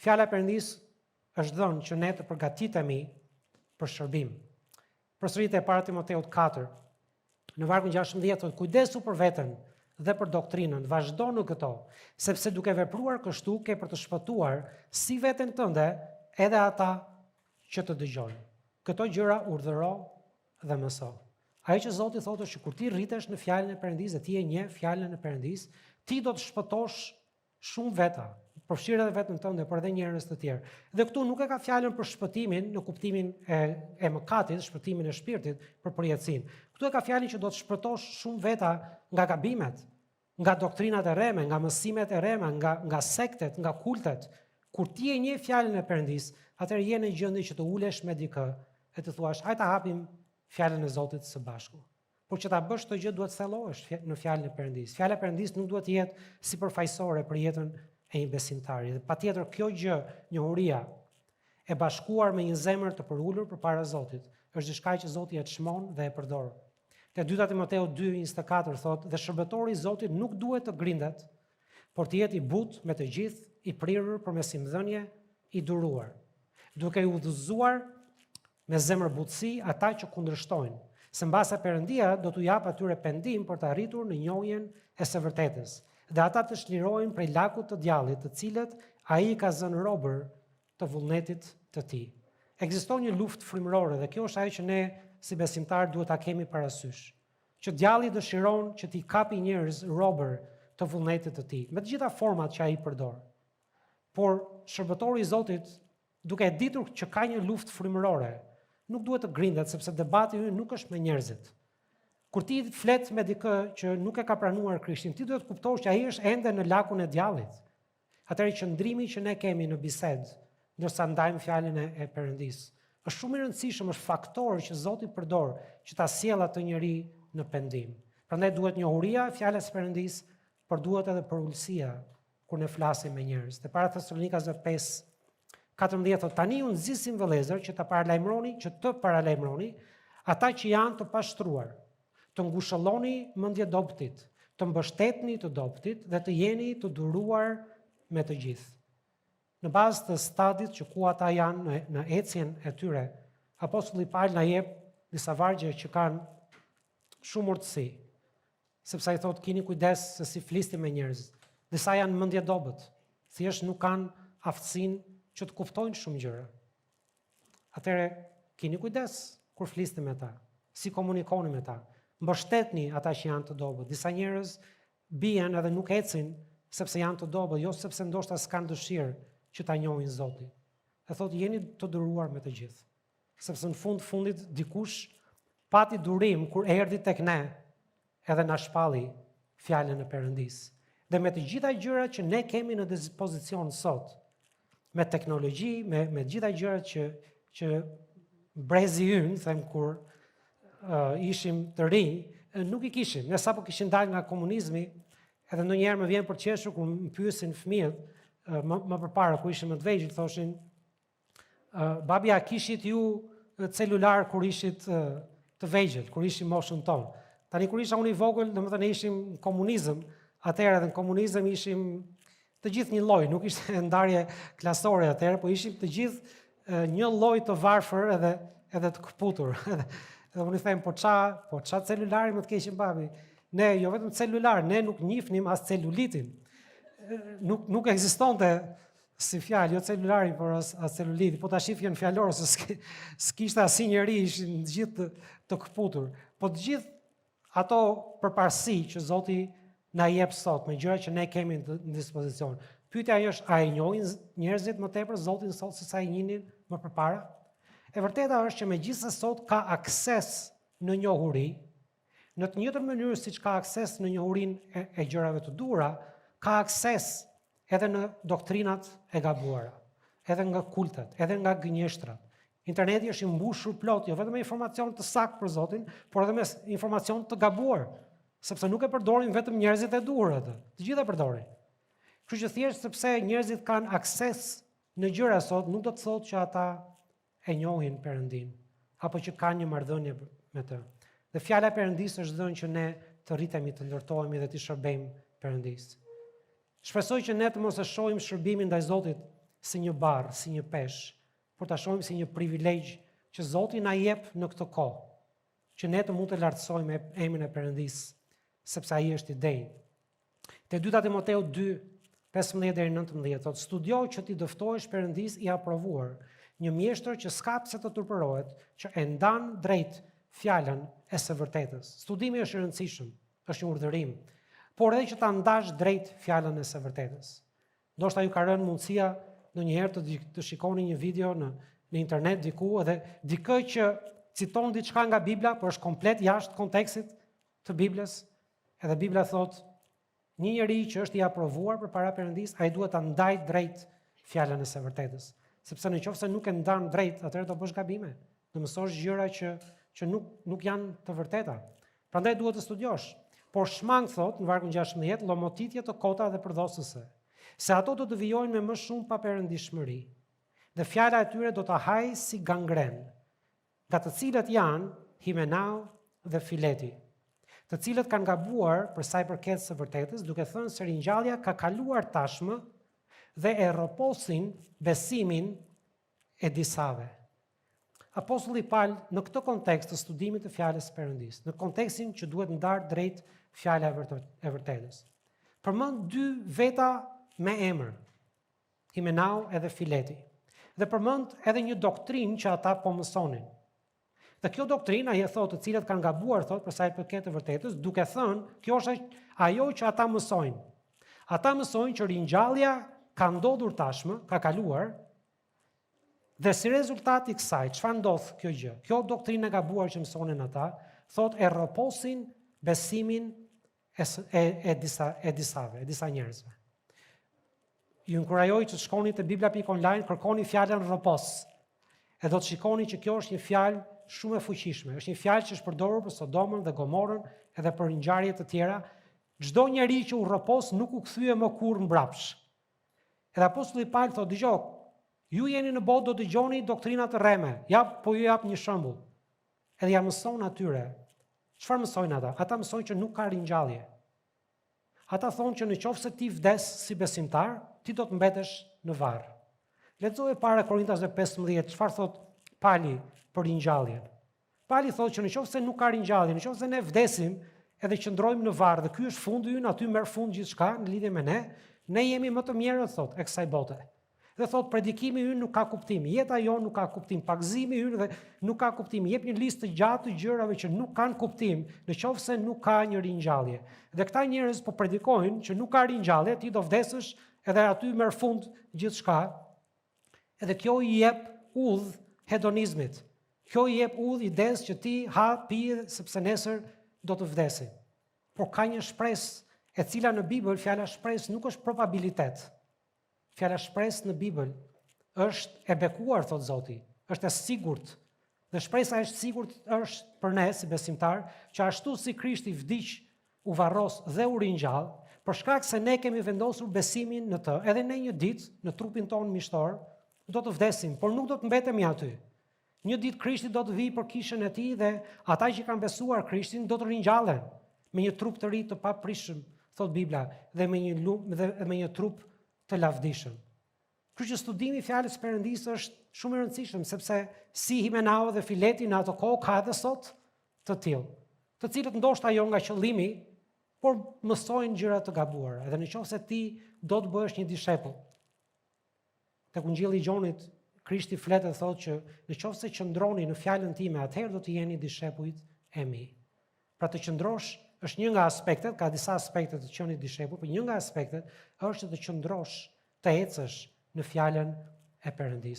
Fjala e Perëndis është dhënë që ne të përgatitemi për shërbim. Përsëritje e para Timoteut 4, në vargun 16 thotë, kujdesu për veten dhe për doktrinën, vazhdo në këto, sepse duke vepruar kështu ke për të shpëtuar si veten tënde edhe ata që të dëgjojnë. Këto gjëra urdhëro dhe mëso. Ajo që Zoti thotë është që kur ti rritesh në fjalën e Perëndisë dhe ti e njeh fjalën e Perëndisë, ti do të shpëtosh shumë veta, përfshirë edhe vetën tënde, por edhe njerëz të tjerë. Dhe këtu nuk e ka fjalën për shpëtimin në kuptimin e mëkatit, shpëtimin e shpirtit për përjetësinë. Këtu e ka fjalën që do të shpëtosh shumë veta nga gabimet, nga doktrinat e rreme, nga mësimet e rreme, nga sektet, nga kultet. Kur ti e njeh fjalën e Perëndisë, atëherë je në gjendje që të ulesh me dikë e të thuash, hajde ta hapim fjalën e Zotit së bashku. Por që ta bësh këtë gjë duhet thellohesh në fjalën e Perëndisë. Fjala e Perëndisë nuk duhet të jetë sipërfaqësore për jetën e një besimtari. Dhe patjetër kjo gjë, njohuria e bashkuar me një zemër të përulur përpara Zotit, është diçka që Zoti e çmon dhe e përdor. Te 2 Timoteu 2:24 thotë, dhe shërbëtori i Zotit nuk duhet të grindet, por të jetë i butë me të gjithë, i prirur për mesimdhënie, i duruar, duke i udhëzuar me zemër butësi ata që kundërshtojnë, se mbasa Perëndia do t'u jap atyre pendim për të arritur në njohjen e së vërtetës, dhe ata të shlirojnë prej lakut të djallit, të cilët ai ka zënë robër të vullnetit të tij. Ekziston një luftë frymërore dhe kjo është ajo që ne si besimtar duhet ta kemi parasysh. Që djalli dëshiron që t'i kapi njerëz robër të vullnetit të tij, me të gjitha format që ai përdor. Por shërbëtori i Zotit, duke e ditur që ka një luftë frymërore, nuk duhet të grindet, sepse debati ynë nuk është me njerëzit. Kur ti flet me dikë që nuk e ka pranuar Krishtin, ti duhet kuptosh që ai është ende në lakun e djallit. Atëherë qëndrimi që ne kemi në bisedë, ndërsa ndajmë fjalën e Perëndisë, është shumë i rëndësishëm, është faktor që Zoti përdor që ta sjellë atë njeri në pendim. Prandaj duhet njohuria e fjalës së Perëndisë, por duhet edhe përulësia kur ne flasim me njerëz. Te para Thessalonikasve 5:14 tani unë nxisim vëllezër që të paralajmëroni ata që janë të pashtruar, të ngushëlloni mendje dobtit, të mbështetni të dobtit dhe të jeni të duruar me të gjithë. Në bazë të stadit që ku ata janë në ecjen e tyre, apostulli Paul na jep disa vargje që kanë shumë urtësi, sepse ai thotë keni kujdes se si flisni me njerëz. Disa janë mendje dobët, thjesht nuk kanë aftësinë që të kuptojnë shumë gjëra. Atëherë keni kujdes kur flisni me ta, si komunikoni me ta. Mbështetni ata që janë të dobët. Disa njerëz bien edhe nuk ecin sepse janë të dobët, jo sepse ndoshta s'kan dëshirë që ta njohin Zotin. E thotë jeni të duruar me të gjithë. Sepse në fundit dikush pati durim kur erdhi tek ne edhe na shpalli fjalën e Perëndisë. Dhe me të gjitha gjërat që ne kemi në dispozicion sot, me teknologji, me gjitha gjërat që brezi ynë, them kur ishim të rinj, nuk i kishim. Ne sapo kishin dalë nga komunizmi, edhe ndonjëherë më vjen për qeshur kur më pyesin fëmijët më përpara kur ishim më të vegjël, thoshin babi, a kishit ju celular kur ishit të vegjël, kur ishim moshën tonë. Tani kur isha unë i vogël, domethënë ishim në komunizëm, atëherë edhe në komunizëm ishim të gjithë një lloj, nuk ishte ndarje klasore atëherë, po ishim të gjithë një lloj të varfër edhe të kputur. Dhe unë i them, po ça celulari më të keqin babi? Ne jo vetëm celular, ne nuk njihnim as celulitin. Nuk ekzistonte si fjalë, jo celulari, por as celuliti. Po tash fjen fjalor se s'kishte asnjë njerëj, ishin të gjithë të kputur. Po të gjithë ato përparësi që Zoti na jep sot me gjëra që ne kemi në dispozicion. Pyetja është, a e njohin njerëzit më tepër Zotin sot se sa i njihnin më përpara? E vërteta është që megjithëse sot ka akses në njohuri, në të njëjtën mënyrë siç ka akses në njohurinë e gjërave të duhura, ka akses edhe në doktrinat e gabuara, edhe nga kultet, edhe nga gënjeshtrat. Interneti është i mbushur plot, jo vetëm me informacion të saktë për Zotin, por edhe me informacion të gabuar, sepse nuk e përdorin vetëm njerëzit e duhur atë, të gjithë e përdorin. Kështu që thjesht sepse njerëzit kanë akses në gjëra sot, nuk do të thotë që ata e njohin Perëndin, apo që kanë një marrëdhënie me të. Dhe fjala e Perëndisë është dhënë që ne të rritemi, të ndërtohemi dhe të shërbejmë Perëndisë. Shpresoj që ne të mos e shohim shërbimin ndaj Zotit si një barë, si një peshë, por ta shohim si një privilegj që Zoti na jep në këtë kohë, që ne të mund të lartësojmë emrin e Perëndisë, sepse ai është i denj. Te 2 Timoteu 2:15 deri 19 thotë: "Studioj që ti dëftohesh Perëndisë i aprovuar, një mjeshtër që s'ka pse të turpërohet, që e ndan drejt fjalën e së vërtetës." Studimi është i rëndësishëm, është një urdhërim, por edhe që ta ndash drejt fjalën e së vërtetës. Ndoshta ju ka rënë mundësia ndonjëherë të shikoni një video në internet diku edhe dikë që citon diçka nga Bibla, por është komplet jashtë kontekstit të Biblës, edhe Bibla thotë një njeri që është i aprovuar përpara Perëndisë, ai duhet ta ndajë drejt fjalën e së vërtetës, sepse nëse nuk e ndan drejt, atëherë do bësh gabime, do mësosh gjëra që nuk janë të vërteta. Prandaj duhet të studiosh. Por shmang thot në vargun 16, lomotitje të kota dhe përdhosëse, se ato do të vijojnë me më shumë paperëndishmëri, dhe fjala e tyre do të hajë si gangren, nga të cilët janë Himenau dhe Fileti, të cilët kanë gabuar për sa i përket së vërtetës, duke thënë se ringjallja ka kaluar tashmë dhe e rroposin besimin e disave. Apostulli Paul në këtë kontekst të studimit të fjalës së Perëndisë, në kontekstin që duhet ndarë drejt fjala e vërtetës, përmend 2 veta me emër, Himenau edhe Fileti, dhe përmend edhe një doktrinë që ata po mësonin. Dhe kjo doktrinë, ai e thotë, të cilët kanë gabuar, thotë, për sa i përket të vërtetës, duke thënë, kjo është ajo që ata mësojnë. Ata mësojnë që ringjallja ka ndodhur tashmë, ka kaluar, dhe si rezultat i kësaj, çfarë ndodh kjo gjë? Kjo doktrinë e gabuar që mësonin ata, thotë e rroposin besimin e disa njerëzve. Ju inkurajoj që shkoni te biblia.online, kërkoni fjalën rropos. E do të shikoni që kjo është një fjalë shumë e fuqishme. Është një fjalë që është përdorur për Sodomën dhe Gomorën edhe për ngjarje të tjera. Çdo njeri që u rropos nuk u kthye më kurrë mbrapsh. Edhe apostulli Paul thotë, dëgjoj, ju jeni në botë do dëgjoni doktrina të rreme. Po ju jap një shembull. Edhe ja mëson atyre. Çfarë mësojnë ata? Ata mësojnë që nuk ka ringjallje. Ata thonë që nëse ti vdes si besimtar, ti do të mbetesh në varr. Lexoj para Korintasve 15, çfarë thot Pali për ringjalljen. Pali thotë që nëse nuk ka ringjallje, nëse ne vdesim edhe qëndrojmë në varr dhe ky është fundi ynë, aty merr fund gjithçka në lidhje me ne jemi më të mirët thot e kësaj bote. Dhe thot predikimi ynë nuk ka kuptim, jeta jonë nuk ka kuptim, pagëzimi ynë dhe nuk ka kuptim. Jep një listë të gjatë të gjërave që nuk kanë kuptim, nëse nuk ka një ringjallje. Dhe këta njerëz po predikojnë që nuk ka ringjallje, ti do vdesësh edhe aty merr fund gjithçka. Edhe kjo i jep udhë hedonizmit. Kjo i jep udhë idesë që ti ha, pi, sepse nesër do të vdesi. Por ka një shpresë e cila në Bibël fjala shpresë nuk është probabilitet. Fjala shpresë në Bibël është e bekuar, thot Zoti, është e sigurt. Dhe shpresa e sigurt është për ne si besimtar, që ashtu si Krishti vdiq, u varros dhe u ringjall, për shkak se ne kemi vendosur besimin në të, edhe ne një ditë në trupin tonë mishtor do të vdesim, por nuk do të mbetemi aty. Një ditë Krishti do të vijë për kishën e tij dhe ata që kanë besuar Krishtin do të ringjallen me një trup të ri të paprishëm, thot Bibla, dhe me një trup të lavdishëm. Kështu që studimi i fjalës së Perëndisë është shumë i rëndësishëm, sepse si Himenau dhe Fileti në ato kohë ka edhe sot të tillë, të cilët ndoshta jo nga qëllimi, por mësojnë gjëra të gabuara. Edhe nëse ti do të bëhesh një dishepëll. Tek Ungjilli i Gjonit, Krishti flet dhe thotë që nëse qëndroni në fjalën time, atëherë do të jeni dishepujt e mi. Pra të qëndrosh është një nga aspektet, ka disa aspekte të qenit dishepull, por një nga aspektet është të qëndrosh, të ecësh në fjalën e Perëndisë.